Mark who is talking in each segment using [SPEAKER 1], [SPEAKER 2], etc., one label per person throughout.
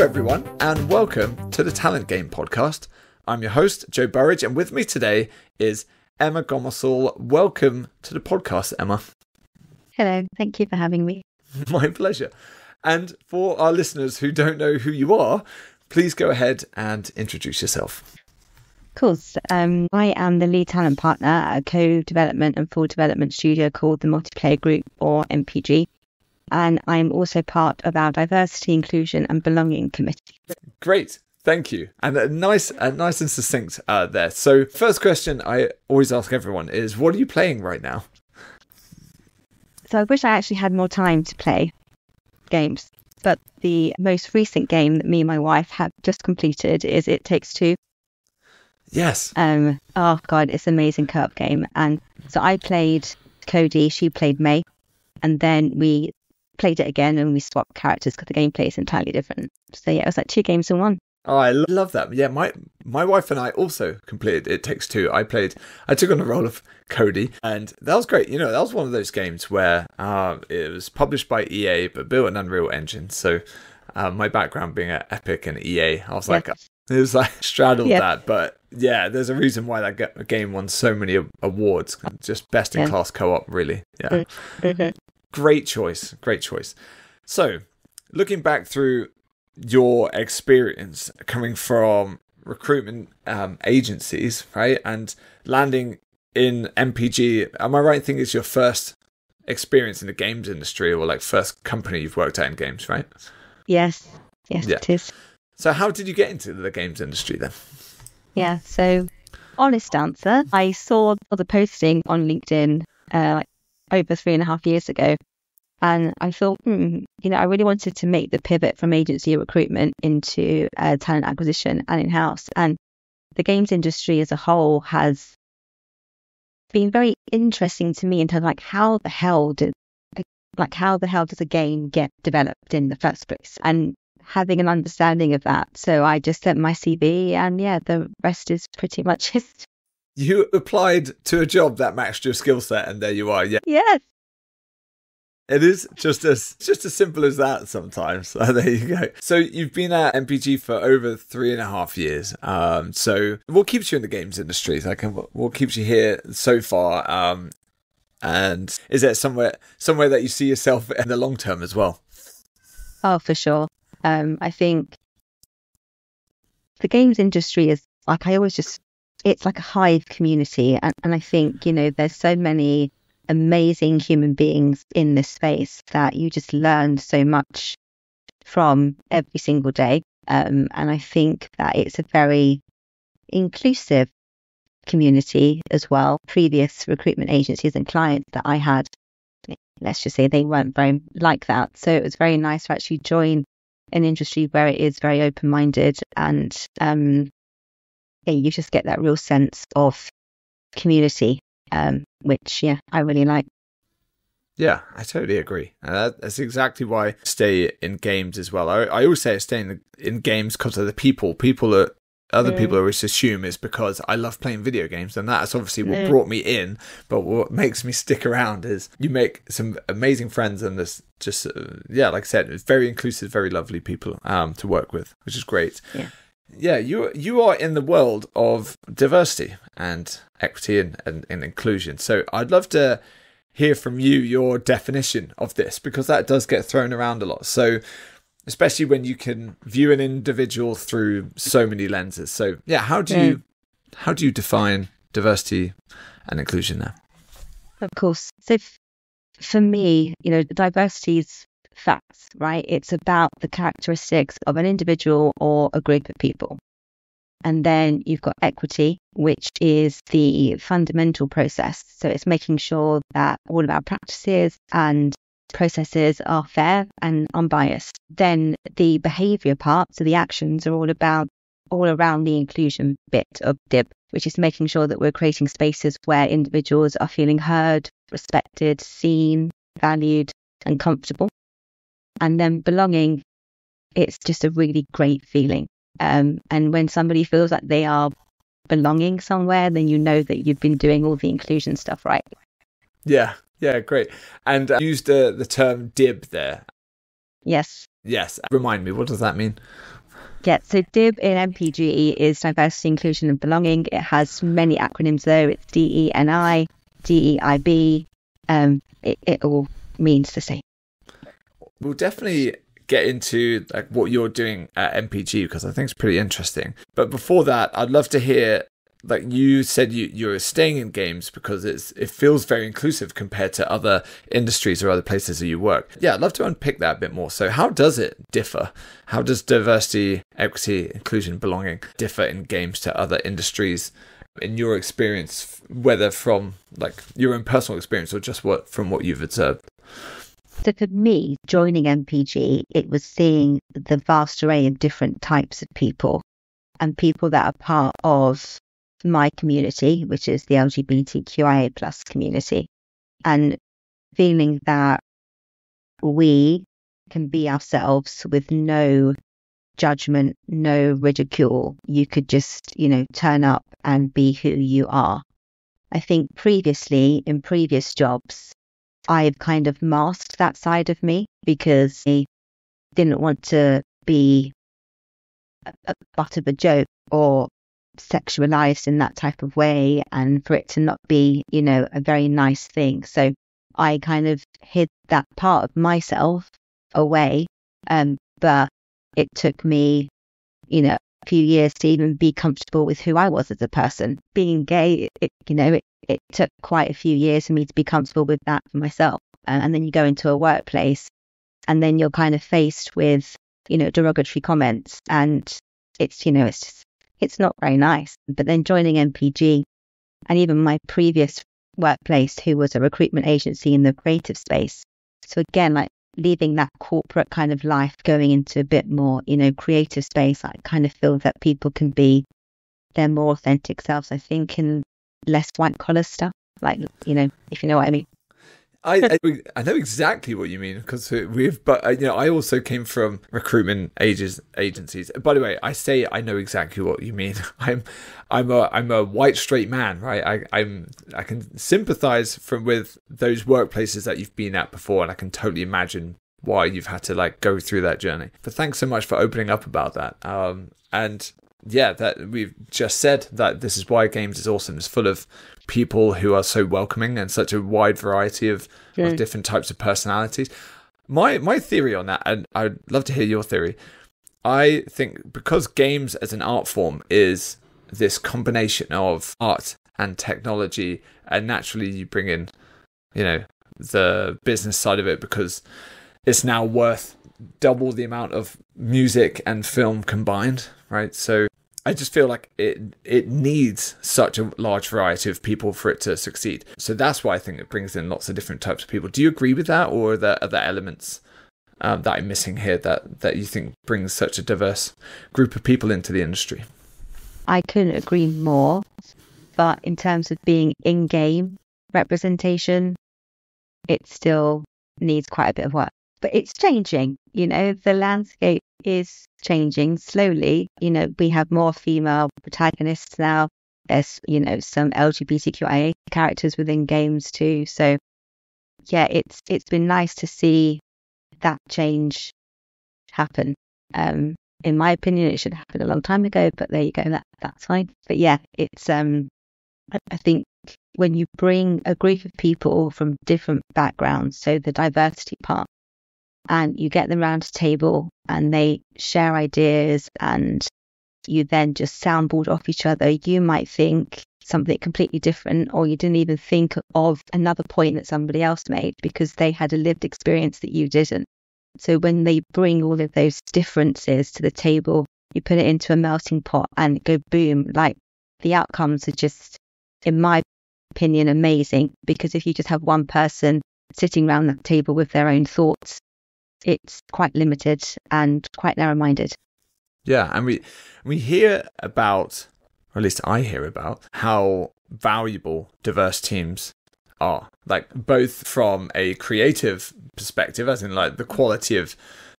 [SPEAKER 1] everyone, and welcome to the Talent Game podcast. I'm your host, Joe Burridge, and with me today is Emma Gomersall. Welcome to the podcast, Emma.
[SPEAKER 2] Hello, thank you for having me.
[SPEAKER 1] My pleasure. And for our listeners who don't know who you are, please go ahead and introduce yourself.
[SPEAKER 2] Of course. I am the lead talent partner at a co-development and full development studio called the Multiplayer Group, or MPG. And I'm also part of our Diversity, Inclusion and Belonging Committee.
[SPEAKER 1] Great. Thank you. And nice and succinct there. So first question I always ask everyone is, what are you playing right now?
[SPEAKER 2] So I wish I actually had more time to play games. But the most recent game that me and my wife have just completed is It Takes Two.
[SPEAKER 1] Yes.
[SPEAKER 2] Oh, God, it's an amazing co-op game. And so I played Cody, she played May. And then we played it again and we swapped characters because the gameplay is entirely different. So yeah, it was like 2 games in 1.
[SPEAKER 1] Oh, I love that. Yeah, my wife and I also completed It Takes Two. I took on the role of Cody, and that was great. You know, that was one of those games where it was published by EA but built an Unreal Engine. So my background being at Epic and EA, I was like, it was like straddled that. But yeah, there's a reason why that game won so many awards. Just best in class co-op, really. Yeah. Great choice. So, looking back through your experience coming from recruitment agencies, right, and landing in MPG, am I right in thinking it's your first experience in the games industry, or like first company you've worked at in games, right?
[SPEAKER 2] Yes, it is.
[SPEAKER 1] So how did you get into the games industry then?
[SPEAKER 2] Yeah, so honest answer, I saw the posting on LinkedIn over 3.5 years ago. And I thought, I really wanted to make the pivot from agency recruitment into talent acquisition and in-house. And the games industry as a whole has been very interesting to me in terms of how the hell does a game get developed in the first place? And having an understanding of that. So I just sent my CV and the rest is pretty much history.
[SPEAKER 1] You applied to a job that matched your skill set and there you are. Yeah.
[SPEAKER 2] Yes.
[SPEAKER 1] It is just as simple as that sometimes. So there you go. So you've been at MPG for over 3.5 years. So what keeps you in the games industry? What keeps you here so far? And is there somewhere that you see yourself in the long term as well?
[SPEAKER 2] Oh, for sure. I think the games industry is it's like a hive community. And I think, there's so many amazing human beings in this space that you just learn so much from every single day. And I think that it's a very inclusive community as well. Previous recruitment agencies and clients that I had, let's just say they weren't very like that. So it was very nice to actually join an industry where it is very open-minded and you just get that real sense of community. Which I really like.
[SPEAKER 1] Yeah, I totally agree. That's exactly why I stay in games as well. I always say I stay in games because of the people. People always assume it's because I love playing video games, and that's obviously what brought me in. But what makes me stick around is you make some amazing friends, and this just like I said, it's very inclusive, very lovely people to work with, which is great. Yeah, you are in the world of diversity and equity and inclusion. So I'd love to hear from you your definition of this, because that does get thrown around a lot. So especially when you can view an individual through so many lenses. So how do you define diversity and inclusion now?
[SPEAKER 2] Of course. So for me, diversity is facts, right? It's about the characteristics of an individual or a group of people. And then you've got equity, which is the fundamental process. So it's making sure that all of our practices and processes are fair and unbiased. Then the behavior part, so the actions, are all around the inclusion bit of DIB, which is making sure that we're creating spaces where individuals are feeling heard, respected, seen, valued, and comfortable. And then belonging, it's just a really great feeling. And when somebody feels like they are belonging somewhere, then you know that you've been doing all the inclusion stuff right.
[SPEAKER 1] Yeah, great. And used the term DIB there.
[SPEAKER 2] Yes.
[SPEAKER 1] Yes. Remind me, what does that mean?
[SPEAKER 2] Yeah, so DIB in MPG is diversity, inclusion and belonging. It has many acronyms though. It's DENI, DEIB. It all means the same.
[SPEAKER 1] We'll definitely get into like what you're doing at MPG because I think it's pretty interesting. But before that, I'd love to hear, like you said, you're staying in games because it feels very inclusive compared to other industries or other places that you work. Yeah, I'd love to unpick that a bit more. So how does it differ? How does diversity, equity, inclusion, belonging differ in games to other industries in your experience, whether from like your own personal experience or just from what you've observed?
[SPEAKER 2] So for me, joining MPG, it was seeing the vast array of different types of people and people that are part of my community, which is the LGBTQIA plus community, and feeling that we can be ourselves with no judgment, no ridicule. You could just, turn up and be who you are. I think previously in previous jobs, I've kind of masked that side of me because I didn't want to be a butt of a joke or sexualized in that type of way, and for it to not be, a very nice thing. So I kind of hid that part of myself away. But it took me, a few years to even be comfortable with who I was as a person. Being gay, it took quite a few years for me to be comfortable with that for myself. And then you go into a workplace and then you're kind of faced with, derogatory comments, and it's not very nice. But then joining MPG and even my previous workplace, who was a recruitment agency in the creative space. So again, like leaving that corporate kind of life, going into a bit more, creative space, I kind of feel that people can be their more authentic selves, I think, in less white collar stuff, like, if you know what I mean.
[SPEAKER 1] I know exactly what you mean because I also came from recruitment agencies. By the way, I say I know exactly what you mean. I'm a white straight man, right? I can sympathize with those workplaces that you've been at before, and I can totally imagine why you've had to like go through that journey. But thanks so much for opening up about that. And yeah, that we've just said that this is why games is awesome. It's full of people who are so welcoming and such a wide variety of different types of personalities. My theory on that, and I'd love to hear your theory. I think because games as an art form is this combination of art and technology, and naturally you bring in, the business side of it because it's now worth double the amount of music and film combined, right? So I just feel like it needs such a large variety of people for it to succeed. So that's why I think it brings in lots of different types of people. Do you agree with that, or are there other elements that I'm missing here that you think brings such a diverse group of people into the industry?
[SPEAKER 2] I couldn't agree more. But in terms of being in-game representation, it still needs quite a bit of work. But it's changing, the landscape is changing slowly. We have more female protagonists now. There's, some LGBTQIA characters within games too. So yeah, it's been nice to see that change happen. In my opinion, it should happen a long time ago, but there you go, that's fine. But yeah, it's I think when you bring a group of people from different backgrounds, so the diversity part, and you get them around a table and they share ideas and you then just soundboard off each other, you might think something completely different, or you didn't even think of another point that somebody else made because they had a lived experience that you didn't. So when they bring all of those differences to the table, you put it into a melting pot and go boom, like the outcomes are just, in my opinion, amazing. Because if you just have one person sitting around that table with their own thoughts, it's quite limited and quite narrow-minded.
[SPEAKER 1] Yeah, and we hear about, or at least I hear about, how valuable diverse teams are. Like both from a creative perspective, as in like the quality of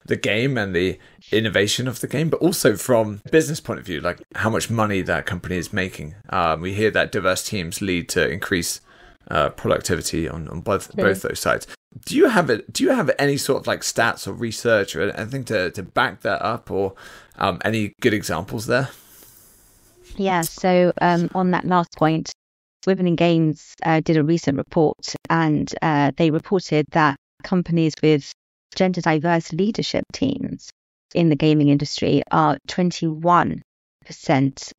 [SPEAKER 1] the game and the innovation of the game, but also from a business point of view, like how much money that company is making. We hear that diverse teams lead to increased productivity on both those sides. Do you have any sort of like stats or research or anything to back that up, or any good examples there?
[SPEAKER 2] Yeah. So on that last point, Women in Games did a recent report, and they reported that companies with gender diverse leadership teams in the gaming industry are 21%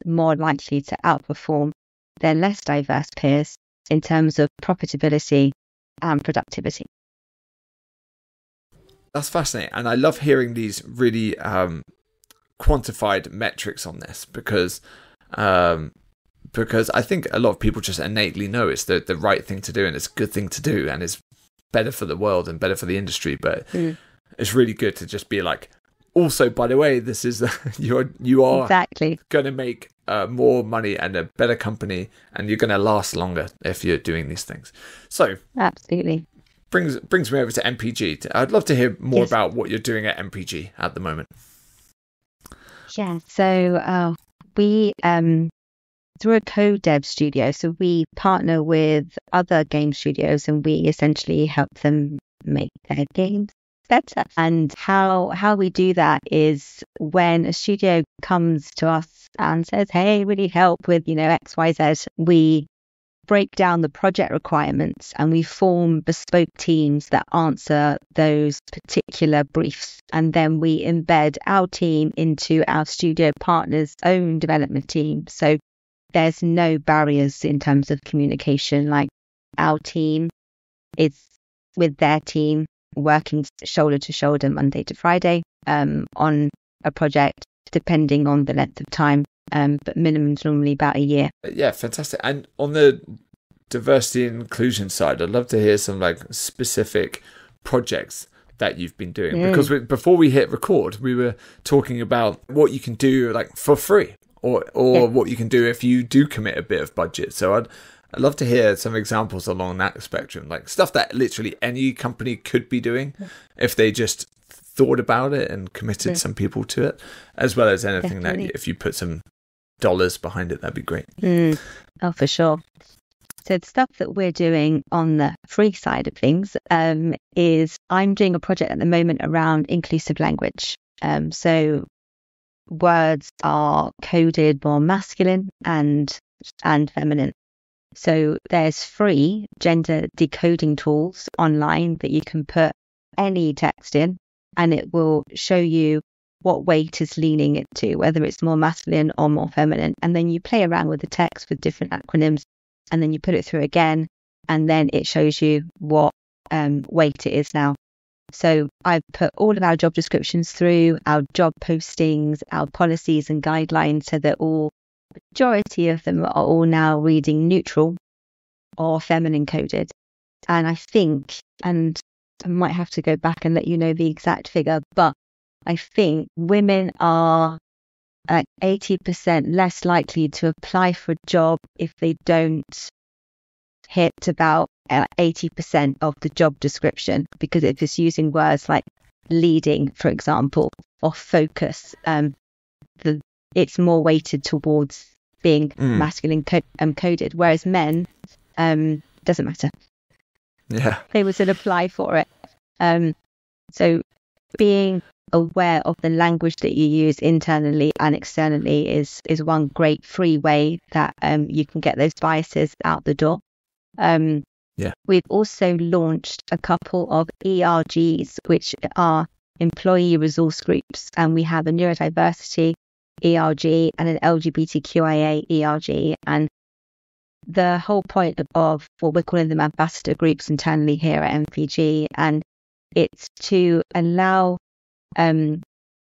[SPEAKER 2] more likely to outperform their less diverse peers in terms of profitability and productivity.
[SPEAKER 1] That's fascinating, and I love hearing these really quantified metrics on this, because I think a lot of people just innately know it's the right thing to do, and it's a good thing to do, and it's better for the world and better for the industry. But it's really good to just be like, also, by the way, this is you are
[SPEAKER 2] exactly
[SPEAKER 1] going to make more money and a better company, and you're going to last longer if you're doing these things. So
[SPEAKER 2] absolutely
[SPEAKER 1] brings me over to MPG. I'd love to hear more about what you're doing at MPG at the moment.
[SPEAKER 2] Yeah, so we through a co-dev studio, so we partner with other game studios, and we essentially help them make their games better. And how we do that is when a studio comes to us and says, hey, we need help with, XYZ, we break down the project requirements and we form bespoke teams that answer those particular briefs. And then we embed our team into our studio partner's own development team. So there's no barriers in terms of communication. Like, our team is with their team, working shoulder to shoulder Monday to Friday on a project, depending on the length of time, but minimum's normally about a year.
[SPEAKER 1] Yeah, fantastic. And on the diversity and inclusion side, I'd love to hear some like specific projects that you've been doing, because before we hit record, we were talking about what you can do like for free, or what you can do if you do commit a bit of budget. So I'd love to hear some examples along that spectrum, like stuff that literally any company could be doing if they just thought about it and committed some people to it, as well as anything that if you put some dollars behind it, that'd be great.
[SPEAKER 2] Oh, for sure. So the stuff that we're doing on the free side of things is I'm doing a project at the moment around inclusive language. So words are coded more masculine and feminine. So there's free gender decoding tools online that you can put any text in, and it will show you what weight is leaning it to, whether it's more masculine or more feminine. And then you play around with the text with different acronyms, and then you put it through again, and then it shows you what weight it is now. So I've put all of our job descriptions through, our job postings, our policies and guidelines, so that majority of them are all now reading neutral or feminine coded. And I think, and I might have to go back and let you know the exact figure, but I think women are 80% less likely to apply for a job if they don't hit about 80% of the job description, because if it's using words like leading, for example, or focus, it's more weighted towards being masculine coded, whereas men, doesn't matter.
[SPEAKER 1] Yeah,
[SPEAKER 2] they would still apply for it. So being aware of the language that you use internally and externally is one great free way that you can get those biases out the door. We've also launched a couple of ERGs, which are employee resource groups, and we have a neurodiversity ERG and an LGBTQIA ERG. And the whole point of what we're calling them ambassador groups internally here at MPG, and it's to allow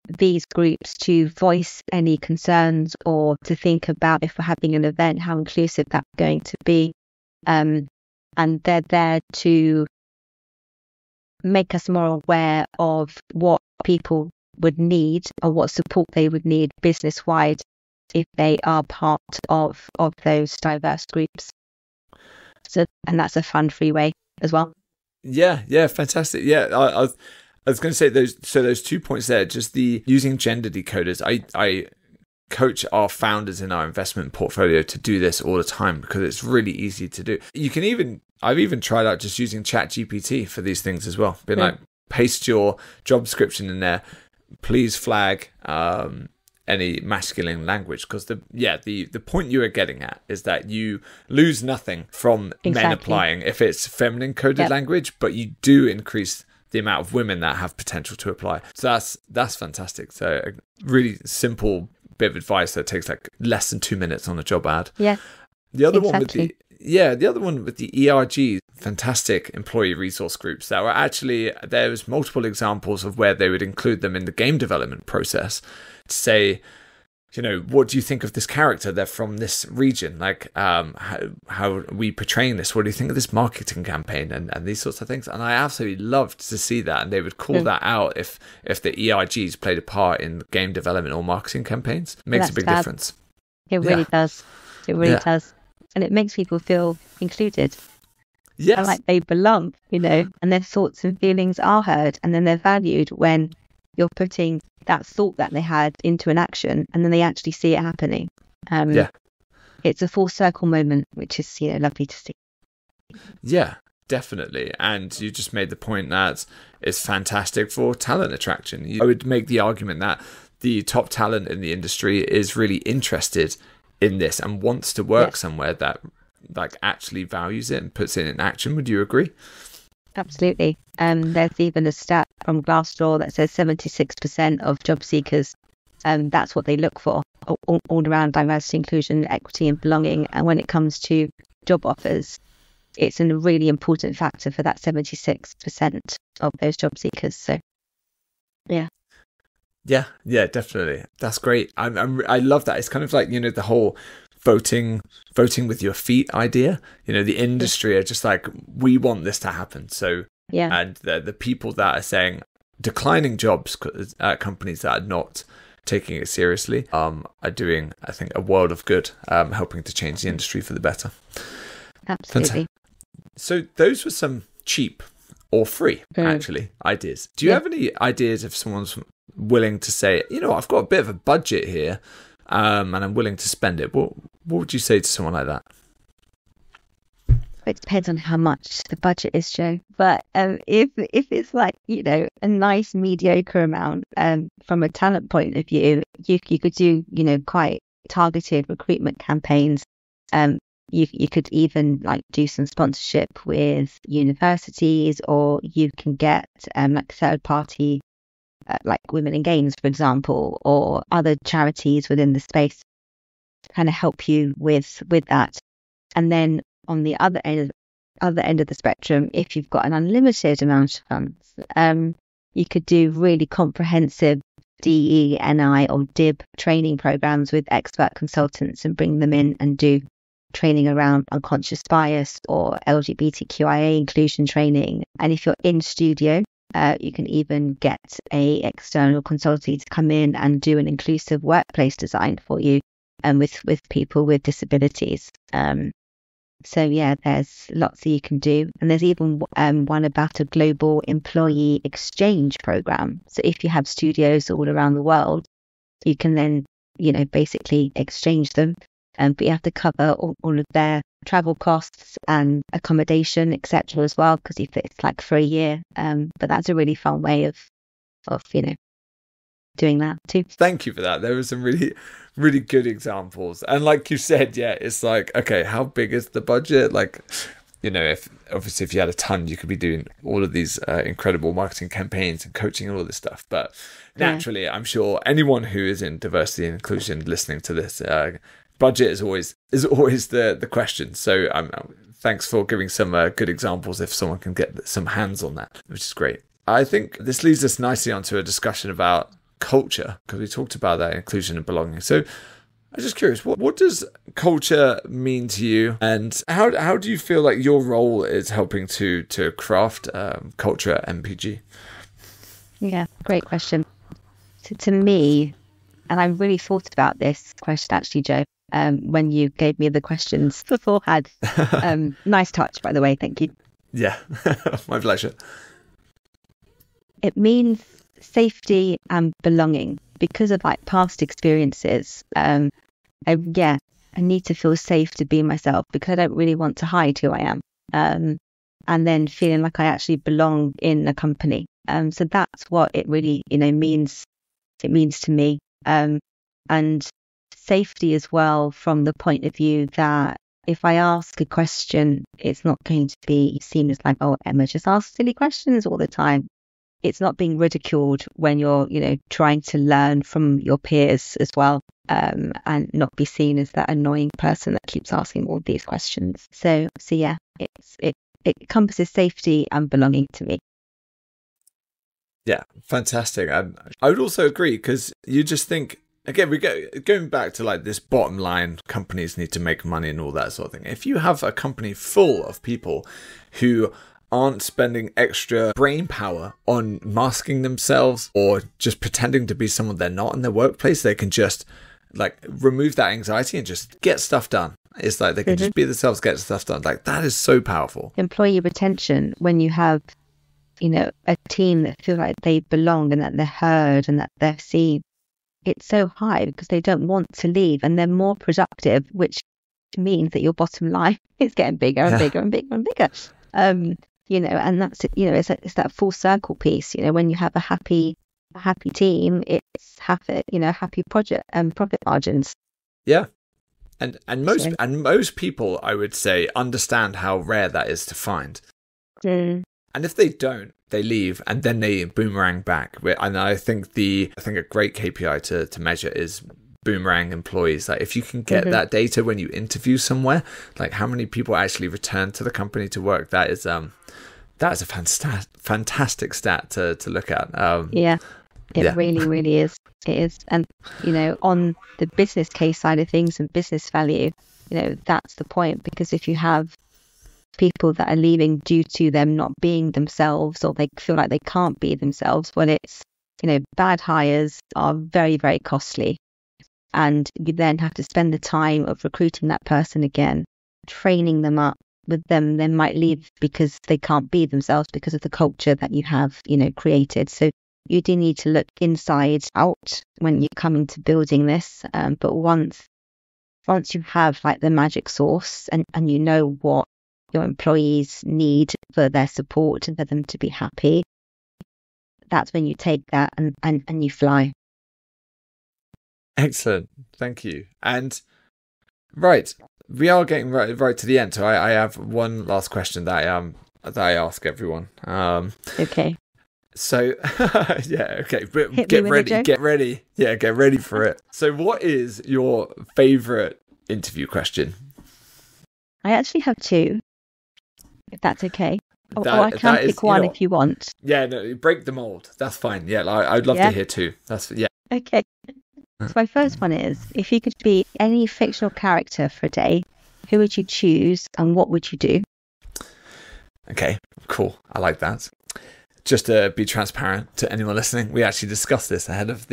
[SPEAKER 2] these groups to voice any concerns, or to think about, if we're having an event, how inclusive that's going to be. And they're there to make us more aware of what people would need, or what support they would need business-wide if they are part of those diverse groups. So, and that's a fun free way as well.
[SPEAKER 1] Yeah, fantastic. Yeah, I was going to say those 2 points there, just the using gender decoders. I coach our founders in our investment portfolio to do this all the time, because it's really easy to do. You can even I've even tried out just using ChatGPT for these things as well. Being like, paste your job description in there. Please flag any masculine language, because the point you are getting at is that you lose nothing from men applying if it's feminine coded language, but you do increase the amount of women that have potential to apply. So that's fantastic. So a really simple bit of advice that takes like less than 2 minutes on a job ad.
[SPEAKER 2] Yeah.
[SPEAKER 1] The other one with the ERG, fantastic employee resource groups that were actually, there was multiple examples of where they would include them in the game development process to say, you know, what do you think of this character? They're from this region. Like, how are we portraying this? What do you think of this marketing campaign? And these sorts of things. And I absolutely loved to see that. And they would call that out if the ERGs played a part in game development or marketing campaigns. It makes a big difference.
[SPEAKER 2] It really does. It really does. And it makes people feel included.
[SPEAKER 1] Yes.
[SPEAKER 2] And like they belong, you know, and their thoughts and feelings are heard, and then they're valued when you're putting that thought that they had into an action, and then they actually see it happening. It's a full circle moment, which is, you know, lovely to see.
[SPEAKER 1] Yeah, definitely. And you just made the point that it's fantastic for talent attraction. I would make the argument that the top talent in the industry is really interested in this and wants to work somewhere that like actually values it and puts it in action. Would you agree?
[SPEAKER 2] Absolutely. There's even a stat from Glassdoor that says 76% of job seekers, that's what they look for, all around diversity, inclusion, equity and belonging. And when it comes to job offers, it's a really important factor for that 76% of those job seekers. So, yeah.
[SPEAKER 1] Yeah, definitely. That's great. I love that. It's kind of like, you know, the whole voting with your feet idea. You know, the industry are just like, we want this to happen. So, and the people that are saying declining jobs at companies that are not taking it seriously are doing, I think, a world of good, helping to change the industry for the better.
[SPEAKER 2] Absolutely.
[SPEAKER 1] So those were some cheap or free, actually, ideas. Do you have any ideas if someone's willing to say, you know, I've got a bit of a budget here, and I'm willing to spend it? What would you say to someone like that?
[SPEAKER 2] It depends on how much the budget is, Joe. But if it's like, you know, a nice mediocre amount, from a talent point of view, you could do, you know, quite targeted recruitment campaigns. You could even like do some sponsorship with universities, or you can get like third party, like Women in Games, for example, or other charities within the space to kind of help you with that. And then on the other end of the spectrum, if you've got an unlimited amount of funds, you could do really comprehensive DE&I or DIB training programs with expert consultants and bring them in and do training around unconscious bias or LGBTQIA inclusion training. And if you're in studio, you can even get a external consultant to come in and do an inclusive workplace design for you, and with people with disabilities. So yeah, there's lots that you can do. And there's even one about a global employee exchange program. So if you have studios all around the world, you can then, you know, basically exchange them. But you have to cover all of their travel costs and accommodation, etc. as well, because if it's like for a year. But that's a really fun way of you know, doing that too.
[SPEAKER 1] Thank you for that. There were some really, really good examples. And like you said, yeah, it's like, okay, how big is the budget? Like, you know, if you had a ton, you could be doing all of these incredible marketing campaigns and coaching and all this stuff. But naturally, I'm sure anyone who is in diversity and inclusion listening to this, budget is always the question. So thanks for giving some good examples if someone can get some hands on that, which is great. I think this leads us nicely onto a discussion about culture, because we talked about that inclusion and belonging. So I'm just curious, what does culture mean to you, and how do you feel like your role is helping to craft culture at MPG? Yeah,
[SPEAKER 2] great question. To me, and I really thought about this question actually, Joe, when you gave me the questions beforehand. Nice touch, by the way. Thank you.
[SPEAKER 1] Yeah, my pleasure.
[SPEAKER 2] It means safety and belonging because of like past experiences. I need to feel safe to be myself, because I don't really want to hide who I am. and then feeling like I actually belong in a company. So that's what it really, means. It means to me. And safety as well, from the point of view that if I ask a question, it's not going to be seen as like, oh, Emma just asks silly questions all the time. It's not being ridiculed when you're, trying to learn from your peers as well, and not be seen as that annoying person that keeps asking all these questions. So yeah, it encompasses safety and belonging to me.
[SPEAKER 1] Yeah, fantastic. And I would also agree, because you just think, again, going back to like this bottom line, companies need to make money and all that sort of thing. If you have a company full of people who aren't spending extra brain power on masking themselves or just pretending to be someone they're not in their workplace, they can just like remove that anxiety and just get stuff done. It's like they can just be themselves, get stuff done. Like, that is so powerful.
[SPEAKER 2] Employee retention, when you have, a team that feel like they belong and that they're heard and that they're seen, it's so high because they don't want to leave and they're more productive, which means that your bottom line is getting bigger and bigger and bigger and bigger. And that's it. It's that full circle piece. When you have a happy team, it's happy project and profit margins.
[SPEAKER 1] Yeah. And most people, I would say, understand how rare that is to find. And if they don't, they leave and then they boomerang back. And I think a great KPI to measure is boomerang employees. Like, if you can get that data when you interview somewhere, like how many people actually return to the company to work, that is a fantastic stat to look at. It really, really is. It is. And,
[SPEAKER 2] on the business case side of things and business value, that's the point. Because if you have people that are leaving due to them not being themselves, or they feel like they can't be themselves, well, it's, bad hires are very, very costly. And you then have to spend the time of recruiting that person again, training them up. With them, they might leave because they can't be themselves because of the culture that you have, created. So you do need to look inside out when you come into building this. But once you have like the magic sauce and what your employees need for their support and for them to be happy, that's when you take that and you fly.
[SPEAKER 1] Excellent. Thank you. And right, we are getting right to the end. So I have one last question that I ask everyone.
[SPEAKER 2] Okay.
[SPEAKER 1] So yeah, okay. But get ready. Yeah, get ready for it. So what is your favorite interview question?
[SPEAKER 2] I actually have two, if that's okay. I can pick one if you want.
[SPEAKER 1] Yeah, no, break the mold. That's fine. Yeah, I'd love to hear two.
[SPEAKER 2] Okay. So my first one is, if you could be any fictional character for a day, who would you choose and what would you do?
[SPEAKER 1] Okay, cool. I like that. Just to be transparent to anyone listening, we actually discussed this ahead of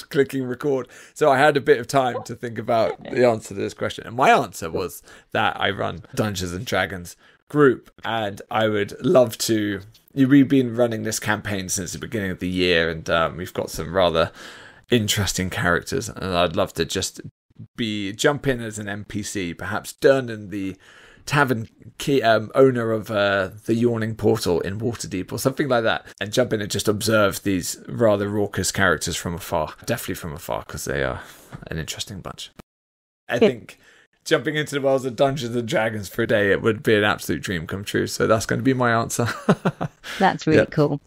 [SPEAKER 1] clicking record. So I had a bit of time to think about the answer to this question. And my answer was that I run Dungeons and Dragons group, and I would love to. We've been running this campaign since the beginning of the year, and we've got some rather interesting characters, and I'd love to just jump in as an NPC, perhaps Durnan, the tavern owner of the Yawning Portal in Waterdeep or something like that, and jump in and just observe these rather raucous characters from afar. Definitely from afar, because they are an interesting bunch. I think jumping into the worlds of Dungeons and Dragons for a day, it would be an absolute dream come true. So that's going to be my answer.
[SPEAKER 2] That's really cool.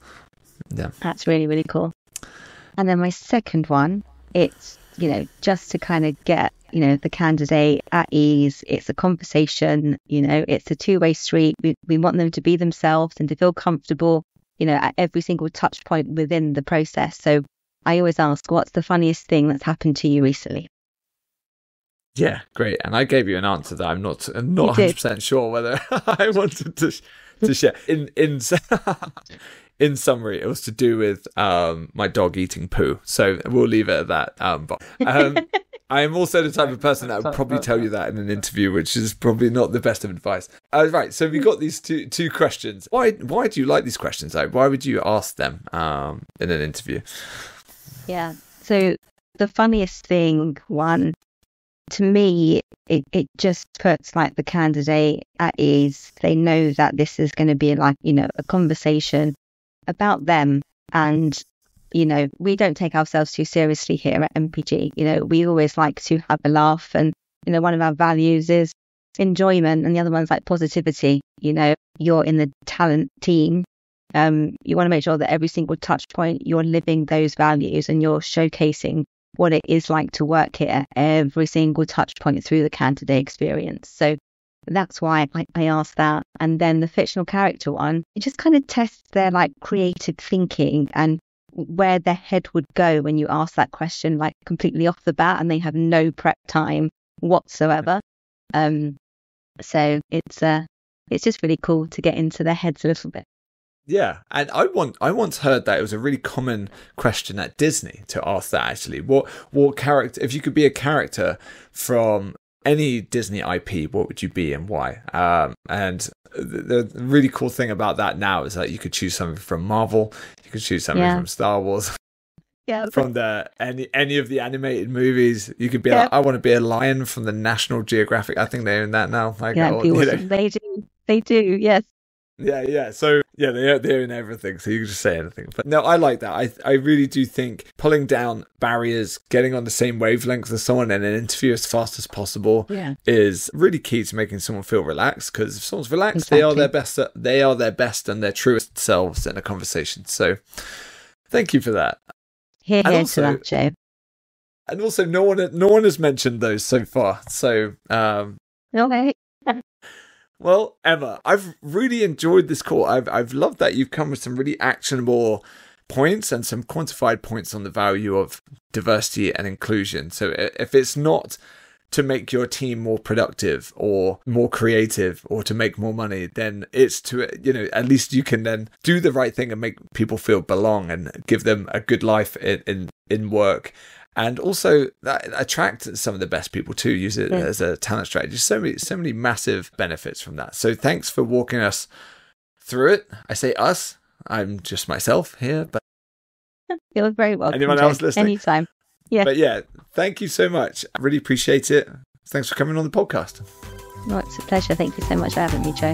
[SPEAKER 1] Yeah, that's
[SPEAKER 2] really, really cool. And then my second one, it's, just to kind of get, the candidate at ease. It's a conversation, it's a two-way street. We want them to be themselves and to feel comfortable, at every single touch point within the process. So I always ask, what's the funniest thing that's happened to you recently?
[SPEAKER 1] Yeah, great. And I gave you an answer that I'm not 100% sure whether I wanted to share. In summary, it was to do with my dog eating poo. So we'll leave it at that. But I am also the type of person that would probably tell you that in an interview, which is probably not the best of advice. Right, so we got these two questions. Why do you like these questions, though? Why would you ask them in an interview?
[SPEAKER 2] Yeah, so the funniest thing, one, to me, it just puts like the candidate at ease. They know that this is going to be like, a conversation about them. And, we don't take ourselves too seriously here at MPG. We always like to have a laugh. And, one of our values is enjoyment, and the other one's like positivity. You're in the talent team. You want to make sure that every single touch point, you're living those values and you're showcasing what it is like to work here, every single touch point through the candidate experience. So that's why I asked that. And then the fictional character one, it just kind of tests their like creative thinking and where their head would go when you ask that question, like completely off the bat, and they have no prep time whatsoever. So it's just really cool to get into their heads a little bit.
[SPEAKER 1] Yeah, and I once heard that it was a really common question at Disney to ask that, actually. What character, if you could be a character from any Disney IP, what would you be and why? And the really cool thing about that now is that you could choose something from Marvel, you could choose something from Star Wars.
[SPEAKER 2] Yeah,
[SPEAKER 1] from any of the animated movies. You could be like, I want to be a lion from the National Geographic. I think they own that now. Like,
[SPEAKER 2] awesome. They do, yes.
[SPEAKER 1] Yeah. So they're in everything. So you can just say anything. But no, I like that. I really do think pulling down barriers, getting on the same wavelength as someone in an interview as fast as possible is really key to making someone feel relaxed. Because if someone's relaxed, they are their best. They are their best and their truest selves in a conversation. So thank you for that.
[SPEAKER 2] Here to that, Joe.
[SPEAKER 1] And also, no one has mentioned those so far. So
[SPEAKER 2] okay.
[SPEAKER 1] Well, Emma, I've really enjoyed this call. I've loved that you've come with some really actionable points and some quantified points on the value of diversity and inclusion. So if it's not to make your team more productive or more creative or to make more money, then it's to, at least you can then do the right thing and make people feel belong and give them a good life in work. And also that attract some of the best people too, use it as a talent strategy. So many massive benefits from that. So thanks for walking us through it. I say us, I'm just myself here, but
[SPEAKER 2] you're very welcome.
[SPEAKER 1] Anyone else listening?
[SPEAKER 2] Anytime. Yeah.
[SPEAKER 1] But thank you so much. I really appreciate it. Thanks for coming on the podcast.
[SPEAKER 2] Well, it's a pleasure. Thank you so much for having me, Joe.